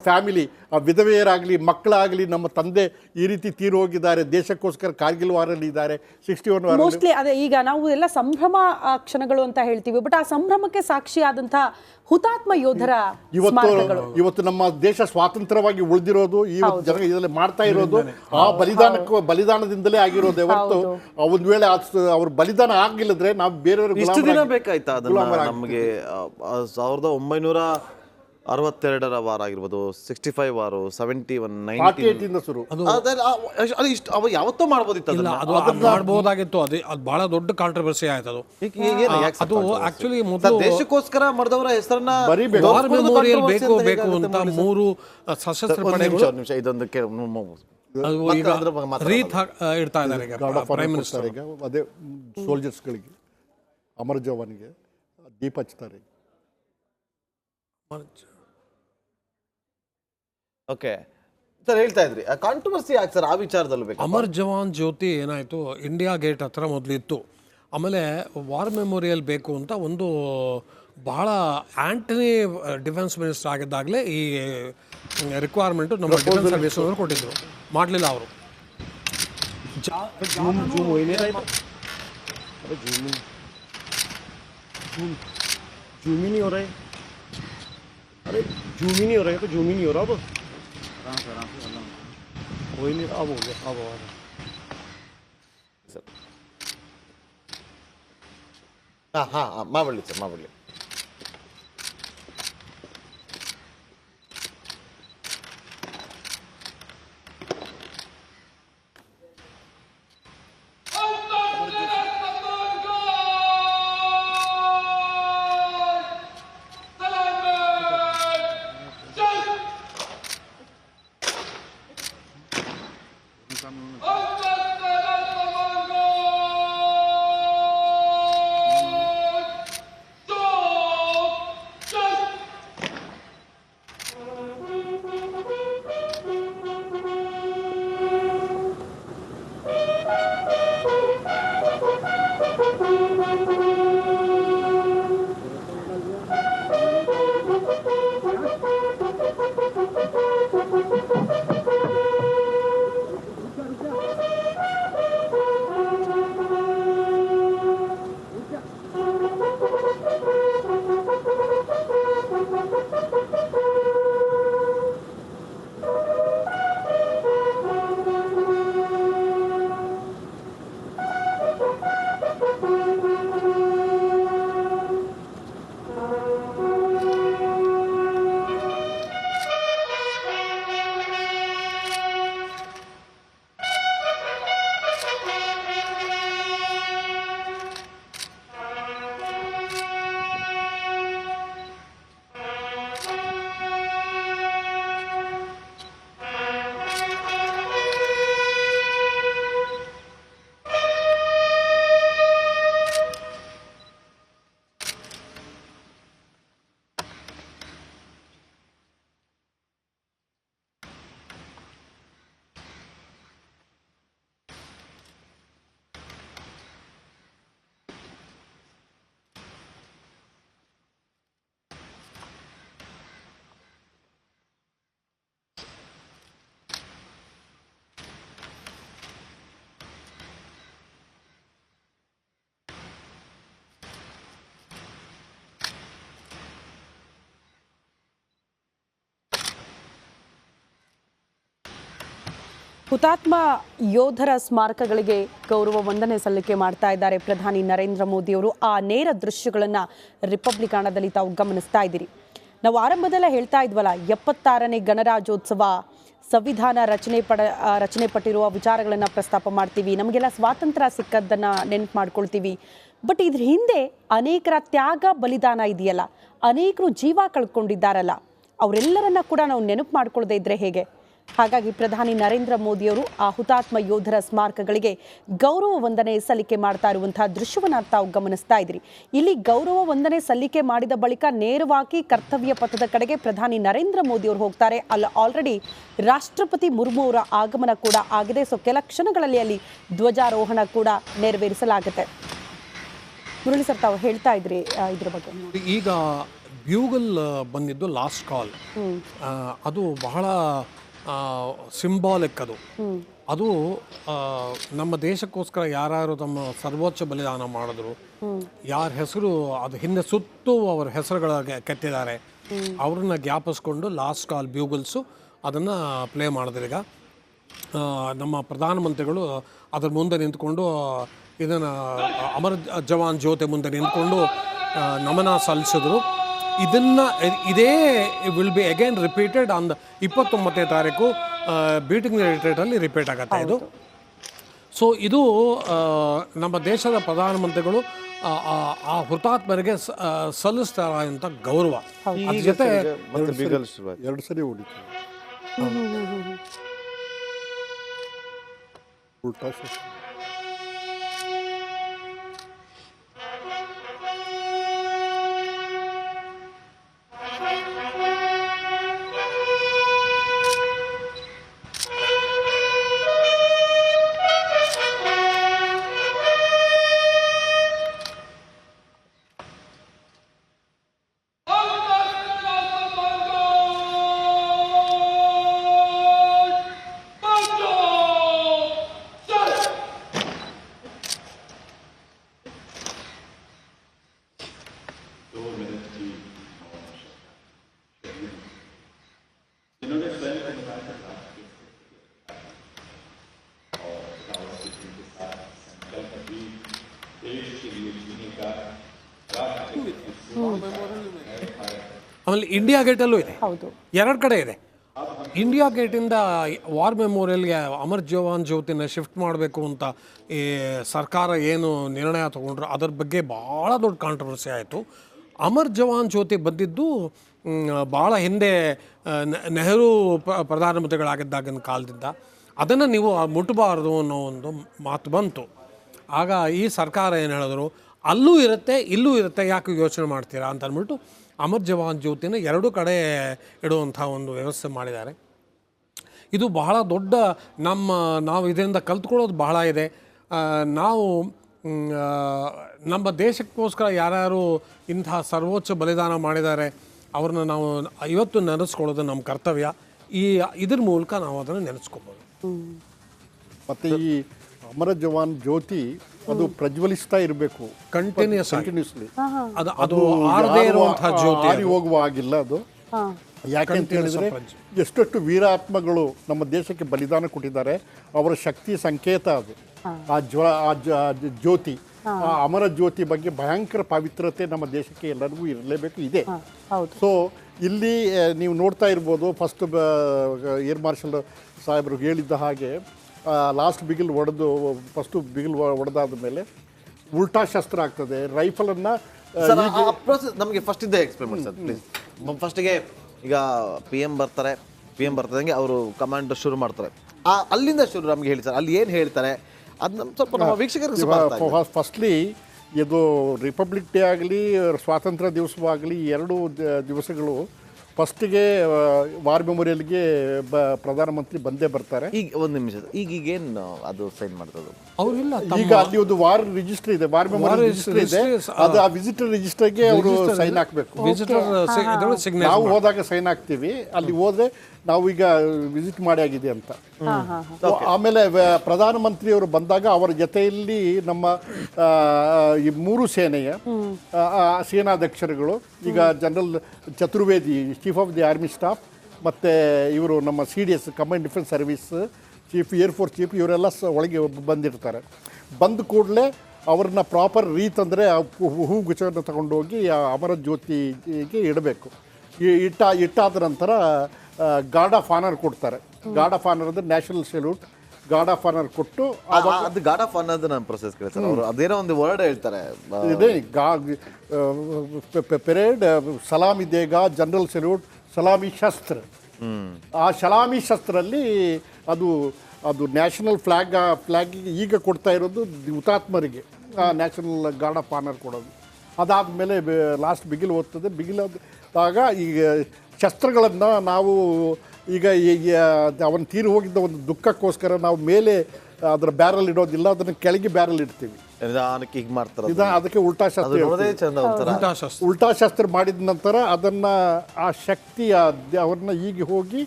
Family, ವಿಧವೆಯರಾಗಲಿ, ಮಕ್ಕಳಾಗಲಿ, ನಮ್ಮ ತಂದೆ ಈ ರೀತಿ ತೀರು ಹೋಗಿದ್ದಾರೆ, ದೇಶಕ್ಕೋಸ್ಕರ ಕಾರ್ಗಿಲ್ ವಾರಲ್ಲಿ ಇದ್ದಾರೆ, 61 ವಾರ. ಮೋಸ್ಟ್ಲಿ ಅದೇ ಈಗ ನಾವು ಎಲ್ಲ ಸಂಭ್ರಮ ಕ್ಷಣಗಳು ಅಂತ ಹೇಳ್ತೀವಿ, ಬಟ್ ಆ ಸಂಭ್ರಮಕ್ಕೆ ಸಾಕ್ಷಿಯಾದಂತಹ ಹುತಾತ್ಮ ಯೋಧರ ಇವತ್ತು ನಮ್ಮ ದೇಶ ಸ್ವಾತಂತ್ರ್ಯವಾಗಿ ಉಳಿದಿರೋದು ಈ ಜನ ಇದರಲ್ಲಿ ಮಾಡ್ತಾ ಇರೋದು ಆ ಬಲಿದಾನದಿಂದಲೇ ಆಗಿರೋದು. ಹೊರತು ಒಂದ್ ವೇಳೆ ಅವ್ರ ಬಲಿದಾನ ಆಗಿಲ್ಲದ್ರೆ ನಾವು ಬೇರೆಯವ್ರಿಗೆ ಇಷ್ಟು ದಿನ ಬೇಕಾಯ್ತಾ ಅದನ್ನ ನಮಗೆ? 1962 ವಾರ ಆಗಿರ್ಬೋದು, 65 ವಾರ, 71, 48 ಶುರು. ಅವ ಯಾವತ್ತೋ ಮಾಡ್ಬೋದಿತ್ತು, ಮಾಡ್ಬೋದಾಗಿತ್ತು. ಅದು ಬಹಳ ದೊಡ್ಡ ಕಾಂಟ್ರವರ್ಸಿ ಆಯ್ತು. ಅದು ಆಕ್ಚುಲಿ ದೇಶಕ್ಕೋಸ್ಕರ ಮಾಡಿದವರ ಹೆಸರನ್ನ ವಾರ್ ಮೆಮೋರಿಯಲ್ ಬೇಕು ಅಂತ 3 ಸಶಸ್ತ್ರ ಪಡೆಗಳು ಇದೊಂದಕ್ಕೆ ಇಡ್ತಾ ಇದ್ದಾರೆ ಪ್ರೈಮ್ ಮಿನಿಸ್ಟರ್. ಅದೇ ಸೋಲ್ಜರ್ಸ್ಗಳಿಗೆ, ಅಮರ ಜವಾನ್ಗೆ ದೀಪ ಹಚ್ತಾರೆ. ಓಕೆ ಸರ್, ಹೇಳ್ತಾ ಇದ್ರಿ ಕಾಂಟ್ರವರ್ಸಿ ಯಾಕೆ ಸರ್ ಆ ವಿಚಾರದಲ್ಲೂ ಬೇಕು? ಅಮರ್ ಜವಾನ್ ಜ್ಯೋತಿ ಏನಾಯಿತು, ಇಂಡಿಯಾ ಗೇಟ್ ಹತ್ರ ಮೊದಲಿತ್ತು. ಆಮೇಲೆ ವಾರ್ ಮೆಮೋರಿಯಲ್ ಬೇಕು ಅಂತ ಒಂದು ಬಹಳ ಆಂಟನಿ ಡಿಫೆನ್ಸ್ ಮಿನಿಸ್ಟರ್ ಆಗಿದ್ದಾಗಲೇ ಈ ರಿಕ್ವೈರ್ಮೆಂಟು ನಮ್ಮ ಡಿಫೆನ್ಸ್ ಸರ್ವಿಸ್ ಅವರು ಕೊಟ್ಟಿದ್ರು, ಮಾಡಲಿಲ್ಲ ಅವರು. अरे जूम ही नहीं हो रहा है, तो जूम ही नहीं हो रहा। अब कोई नहीं, अब हो गया, अब हो रहा। हाँ ಮಾಡಲಿ ಸರ್, ಮಾಡಲಿ. ಹುತಾತ್ಮ ಯೋಧರ ಸ್ಮಾರಕಗಳಿಗೆ ಗೌರವ ವಂದನೆ ಸಲ್ಲಿಕೆ ಮಾಡ್ತಾ ಇದ್ದಾರೆ ಪ್ರಧಾನಿ ನರೇಂದ್ರ ಮೋದಿ ಅವರು. ಆ ನೇರ ದೃಶ್ಯಗಳನ್ನು ರಿಪಬ್ಲಿಕ್ ಹಣದಲ್ಲಿ ತಾವು ಗಮನಿಸ್ತಾ ಇದ್ದೀರಿ. ನಾವು ಆರಂಭದಲ್ಲೇ ಹೇಳ್ತಾ ಇದ್ವಲ್ಲ, 76ನೇ ಗಣರಾಜ್ಯೋತ್ಸವ, ಸಂವಿಧಾನ ರಚನೆ ಪಟ್ಟಿರುವ ವಿಚಾರಗಳನ್ನು ಪ್ರಸ್ತಾಪ ಮಾಡ್ತೀವಿ, ನಮಗೆಲ್ಲ ಸ್ವಾತಂತ್ರ್ಯ ಸಿಕ್ಕದ್ದನ್ನು ನೆನಪು ಮಾಡ್ಕೊಳ್ತೀವಿ. ಬಟ್ ಇದ್ರ ಹಿಂದೆ ಅನೇಕರ ತ್ಯಾಗ ಬಲಿದಾನ ಇದೆಯಲ್ಲ, ಅನೇಕರು ಜೀವ ಕಳ್ಕೊಂಡಿದ್ದಾರಲ್ಲ, ಅವರೆಲ್ಲರನ್ನ ಕೂಡ ನಾವು ನೆನಪು ಮಾಡ್ಕೊಳ್ಳದೆ ಇದ್ರೆ ಹೇಗೆ? ಹಾಗಾಗಿ ಪ್ರಧಾನಿ ನರೇಂದ್ರ ಮೋದಿಯವರು ಆ ಹುತಾತ್ಮ ಯೋಧರ ಸ್ಮಾರಕಗಳಿಗೆ ಗೌರವ ವಂದನೆ ಸಲ್ಲಿಕೆ ಮಾಡ್ತಾ ಇರುವಂತಹ ದೃಶ್ಯವನ್ನು ತಾವು ಗಮನಿಸ್ತಾ ಇದ್ರಿ. ಇಲ್ಲಿ ಗೌರವ ವಂದನೆ ಸಲ್ಲಿಕೆ ಮಾಡಿದ ಬಳಿಕ ನೇರವಾಗಿ ಕರ್ತವ್ಯ ಪಥದ ಕಡೆಗೆ ಪ್ರಧಾನಿ ನರೇಂದ್ರ ಮೋದಿ ಅವರು ಹೋಗ್ತಾರೆ. ಅಲ್ಲಿ ಆಲ್ರೆಡಿ ರಾಷ್ಟ್ರಪತಿ ಮುರ್ಮು ಅವರ ಆಗಮನ ಕೂಡ ಆಗಿದೆ. ಸೊ ಕೆಲ ಕ್ಷಣಗಳಲ್ಲಿ ಅಲ್ಲಿ ಧ್ವಜಾರೋಹಣ ಕೂಡ ನೆರವೇರಿಸಲಾಗುತ್ತೆ. ಮುರಳಿ ಸರ್, ತಾವು ಹೇಳ್ತಾ ಇದ್ರಿ ಇದ್ರ ಬಗ್ಗೆ. ಈಗ ಬ್ಯೂಗಲ್ ಬಂದಿದ್ದು ಲಾಸ್ಟ್ ಕಾಲ್. ಅದು ಬಹಳ ಸಿಂಬಾಲಿಕ್. ಅದು ನಮ್ಮ ದೇಶಕ್ಕೋಸ್ಕರ ಯಾರು ತಮ್ಮ ಸರ್ವೋಚ್ಚ ಬಲಿದಾನ ಮಾಡಿದ್ರು, ಯಾರ ಹೆಸರು ಅದು ಹಿಂದೆ ಸುತ್ತು ಅವ್ರ ಹೆಸರುಗಳ ಕೆತ್ತಿದ್ದಾರೆ, ಅವ್ರನ್ನ ಜ್ಞಾಪಿಸ್ಕೊಂಡು ಲಾಸ್ಟ್ ಕಾಲ್ ಬ್ಯೂಗಲ್ಸು ಅದನ್ನು ಪ್ಲೇ ಮಾಡಿದ್ರೀಗ. ನಮ್ಮ ಪ್ರಧಾನಮಂತ್ರಿಗಳು ಅದ್ರ ಮುಂದೆ ನಿಂತ್ಕೊಂಡು ಇದನ್ನು ಅಮರ ಜವಾನ್ ಜ್ಯೋತಿ ಮುಂದೆ ನಿಂತ್ಕೊಂಡು ನಮನ ಸಲ್ಲಿಸಿದ್ರು. ಇದೇ will be again repeated on 29ನೇ ತಾರೀಕು ಬೀಟಿಂಗ್ ರಿಟ್ರೀಟಲ್ಲಿ ರಿಪೀಟ್ ಆಗುತ್ತೆ ಇದು. ಸೊ ಇದು ನಮ್ಮ ದೇಶದ ಪ್ರಧಾನಮಂತ್ರಿಗಳು ಆ ಹುತಾತ್ಮರಿಗೆ ಸಲ್ಲಿಸ್ತಾರಂಥ ಗೌರವ. ಅದ್ರ ಜೊತೆ ಮತ್ತೆ ಬಿಗಲ್ ಶುರುವಾಯ್ತು. 2 ಸರಿ ಹೊಡಿತಾರೆ. ಉಲ್ಟಾ ಶಸ್ತ್ರ. ಆಮೇಲೆ ಇಂಡಿಯಾ ಗೇಟಲ್ಲೂ ಇದೆ, ಹೌದು, 2 ಕಡೆ ಇದೆ. ಇಂಡಿಯಾ ಗೇಟಿಂದ ವಾರ್ ಮೆಮೋರಿಯಲ್ಗೆ ಅಮರ್ ಜವಾನ್ ಜ್ಯೋತಿನ ಶಿಫ್ಟ್ ಮಾಡಬೇಕು ಅಂತ ಈ ಸರ್ಕಾರ ಏನು ನಿರ್ಣಯ ತಗೊಂಡ್ರು ಅದರ ಬಗ್ಗೆ ಭಾಳ ದೊಡ್ಡ ಕಾಂಟ್ರವರ್ಸಿ ಆಯಿತು. ಅಮರ್ ಜವಾನ್ ಜ್ಯೋತಿ ಬಂದಿದ್ದು ಭಾಳ ಹಿಂದೆ ನೆಹರು ಪ್ರಧಾನಮಂತ್ರಿಗಳಾಗಿದ್ದಾಗಿನ ಕಾಲದಿಂದ. ಅದನ್ನು ನೀವು ಮುಟ್ಟಬಾರ್ದು ಅನ್ನೋ ಒಂದು ಮಾತು ಬಂತು. ಆಗ ಈ ಸರ್ಕಾರ ಏನು ಹೇಳಿದ್ರು, ಅಲ್ಲೂ ಇರುತ್ತೆ ಇಲ್ಲೂ ಇರುತ್ತೆ, ಯಾಕೆ ಯೋಚನೆ ಮಾಡ್ತೀರಾ ಅಂತ ಅಂದ್ಬಿಟ್ಟು ಅಮರ್ ಜವಾನ್ ಜ್ಯೋತಿನ 2 ಕಡೆ ಇಡುವಂಥ ಒಂದು ವ್ಯವಸ್ಥೆ ಮಾಡಿದ್ದಾರೆ. ಇದು ಬಹಳ ದೊಡ್ಡ ನಾವು ಇದರಿಂದ ಕಲ್ತ್ಕೊಳ್ಳೋದು ಬಹಳ ಇದೆ. ನಾವು ನಮ್ಮ ದೇಶಕ್ಕೋಸ್ಕರ ಯಾರ್ಯಾರು ಇಂತಹ ಸರ್ವೋಚ್ಚ ಬಲಿದಾನ ಮಾಡಿದ್ದಾರೆ ಅವ್ರನ್ನ ನಾವು ಇವತ್ತು ನೆನೆಸ್ಕೊಳ್ಳೋದು ನಮ್ಮ ಕರ್ತವ್ಯ. ಇದ್ರ ಮೂಲಕ ನಾವು ಅದನ್ನು ನೆನೆಸ್ಕೋಬೋದು. ಮತ್ತು ಈ ಅಮರ ಜವಾನ್ ಜ್ಯೋತಿ ಅದು ಪ್ರಜ್ವಲಿಸ್ತಾ ಇರಬೇಕು ಕಂಟಿನ್ಯೂಸ್ಲಿ. ಅದು ಆರದೇ ಇರುವಂತಹ ಜ್ಯೋತಿ, ಆರಿ ಹೋಗುವ ಆಗಿಲ್ಲ ಅದು. ಯಾಕೆ ಅಂತ ಹೇಳಿದ್ರೆ ಎಷ್ಟೆಷ್ಟು ವೀರಾತ್ಮಗಳು ನಮ್ಮ ದೇಶಕ್ಕೆ ಬಲಿದಾನ ಕೊಟ್ಟಿದ್ದಾರೆ, ಅವರ ಶಕ್ತಿ ಸಂಕೇತ ಅದು. ಆ ಜ್ಯೋತಿ, ಆ ಅಮರ ಜ್ಯೋತಿ ಬಗ್ಗೆ ಭಯಂಕರ ಪವಿತ್ರತೆ ನಮ್ಮ ದೇಶಕ್ಕೆ ಎಲ್ಲರಿಗೂ ಇರಲೇಬೇಕು, ಇದೆ. ಸೊ ಇಲ್ಲಿ ನೀವು ನೋಡ್ತಾ ಇರ್ಬೋದು, ಫಸ್ಟ್ ಏರ್ ಮಾರ್ಷಲ್ ಸಾಹೇಬರು ಹೇಳಿದ್ದ ಹಾಗೆ ಲಾಸ್ಟ್ ಬಿಗಿಲ್ ಫಸ್ಟು ಬಿಗಿಲ್ ಹೊಡೆದಾದ ಮೇಲೆ ಉಲ್ಟಾ ಶಸ್ತ್ರ ಆಗ್ತದೆ. ರೈಫಲನ್ನು ನಮಗೆ ಫಸ್ಟ್ ಇದ್ದೇ ಎಕ್ಸ್ಪ್ಲೇನ್ ಮಾಡಿ ಸರ್ ಪ್ಲೀಸ್. ಫಸ್ಟಿಗೆ ಈಗ PM ಬರ್ತದಂಗೆ ಅವರು ಕಮಾಂಡ್ ಶುರು ಮಾಡ್ತಾರೆ. ಅಲ್ಲಿಂದ ಶುರು ನಮಗೆ ಹೇಳಿ ಸರ್, ಅಲ್ಲಿ ಏನು ಹೇಳ್ತಾರೆ ಅದು ಸ್ವಲ್ಪ ನಮ್ಮ ವೀಕ್ಷಕರಿಗೆ. ಫಸ್ಟ್ಲಿ ಇದು ರಿಪಬ್ಲಿಕ್ ಡೇ ಆಗಲಿ ಸ್ವಾತಂತ್ರ್ಯ ದಿವಸವಾಗಲಿ 2 ದಿವಸಗಳು ಫಸ್ಟಿಗೆ ವಾರ್ ಮೆಮೋರಿಯಲ್ಗೆ ಪ್ರಧಾನಮಂತ್ರಿ ಬಂದೇ ಬರ್ತಾರೆ. ಈಗ 1 ನಿಮಿಷ, ಈಗೇನು ಅದು ಸೈನ್ ಮಾಡ್ತದೆ ಅವರಿಲ್ಲ. ಈಗ ಅಲ್ಲಿ ಒಂದು ವಾರ್ ರಿಜಿಸ್ಟರ್ ಇದೆ, ವಾರ್ ಮೆಮೋರಿಯಲ್ ರಿಜಿಸ್ಟರ್ ಇದೆ. ಅದು ಆ ವಿಸಿಟರ್ ರಿಜಿಸ್ಟರ್ಗೆ ಅವರು ಸೈನ್ ಹಾಕಬೇಕು. ನಾವು ಹೋದಾಗ ಸೈನ್ ಹಾಕ್ತೀವಿ, ಅಲ್ಲಿ ಹೋದ್ರೆ ನಾವು ಈಗ ವಿಸಿಟ್ ಮಾಡಿ ಆಗಿದೆ ಅಂತ. ಆಮೇಲೆ ಪ್ರಧಾನಮಂತ್ರಿಯವರು ಬಂದಾಗ ಅವರ ಜೊತೆಯಲ್ಲಿ ನಮ್ಮ ಈ 3 ಸೇನೆಯ ಸೇನಾಧ್ಯಕ್ಷರುಗಳು, ಈಗ general Chaturvedi chief of the army staff, ಮತ್ತು ಇವರು ನಮ್ಮ CDS command defence service chief, air force chief, ಇವರೆಲ್ಲ ಒಳಗೆ ಬಂದಿರ್ತಾರೆ. ಬಂದ ಕೂಡಲೇ ಅವ್ರನ್ನ ಪ್ರಾಪರ್ ರೀತಂದರೆ ಹೂಗುಚ್ಛವನ್ನು ತಗೊಂಡೋಗಿ ಅಮರ ಜ್ಯೋತಿಗೆ ಇಡಬೇಕು. ಇಟ್ಟಾದ ನಂತರ ಗಾರ್ಡ್ ಆಫ್ ಆನರ್ ಕೊಡ್ತಾರೆ. ಗಾರ್ಡ್ ಆಫ್ ಆನರ್ ಅಂದರೆ national salute, guard of honour ಕೊಟ್ಟು ಅದು ಗಾರ್ಡ್ ಆಫ್ ಆನರ್ ನಾನು ಪ್ರೊಸೆಸ್ ಕೇಳ್ತಾರೆ. ಅವರು ಅದೇನೋ ಒಂದು ವರ್ಡ್ ಹೇಳ್ತಾರೆ, ಇದೆ ಪೆರೇಡ್, ಸಲಾಮಿ ದೇಗ, ಜನರಲ್ ಸೆಲ್ಯೂಟ್, ಸಲಾಮಿ ಶಸ್ತ್ರ. ಆ ಸಲಾಮಿ ಶಸ್ತ್ರಲ್ಲಿ ಅದು ನ್ಯಾಷನಲ್ ಫ್ಲ್ಯಾಗಿಗೆ ಈಗ ಕೊಡ್ತಾ ಇರೋದು ಹುತಾತ್ಮರಿಗೆ ನ್ಯಾಷನಲ್ ಗಾರ್ಡ್ ಆಫ್ ಆನರ್ ಕೊಡೋದು. ಅದಾದಮೇಲೆ ಲಾಸ್ಟ್ ಬಿಗಿಲ್ ಓದ್ತದೆ. ಬಿಗಿಲಾದಾಗ ಈಗ ಶಸ್ತ್ರಗಳನ್ನು ನಾವು ಈಗ ಅವನು ತೀರಿ ಹೋಗಿದ್ದ ಒಂದು ದುಃಖಕ್ಕೋಸ್ಕರ ನಾವು ಮೇಲೆ ಅದರ ಬ್ಯಾರಲ್ ಇಡೋದಿಲ್ಲ, ಅದನ್ನು ಕೆಳಗೆ ಬ್ಯಾರಲ್ ಇಡ್ತೀವಿ. ನಿಧಾನಕ್ಕೆ ಹೀಗೆ ಮಾಡ್ತಾರೆ ಅದಕ್ಕೆ ಉಲ್ಟಾ ಅದು ಶಾಸ್ತ್ರ ನೋಡೋದೇ ಚಂದ ಒಂಥರ ಉಲ್ಟಾ ಶಾಸ್ತ್ರ. ಉಲ್ಟಾ ಶಾಸ್ತ್ರ ಮಾಡಿದ ನಂತರ ಅದನ್ನ ಆ ಶಕ್ತಿಯ ಅವ್ರನ್ನ ಈಗ ಹೋಗಿ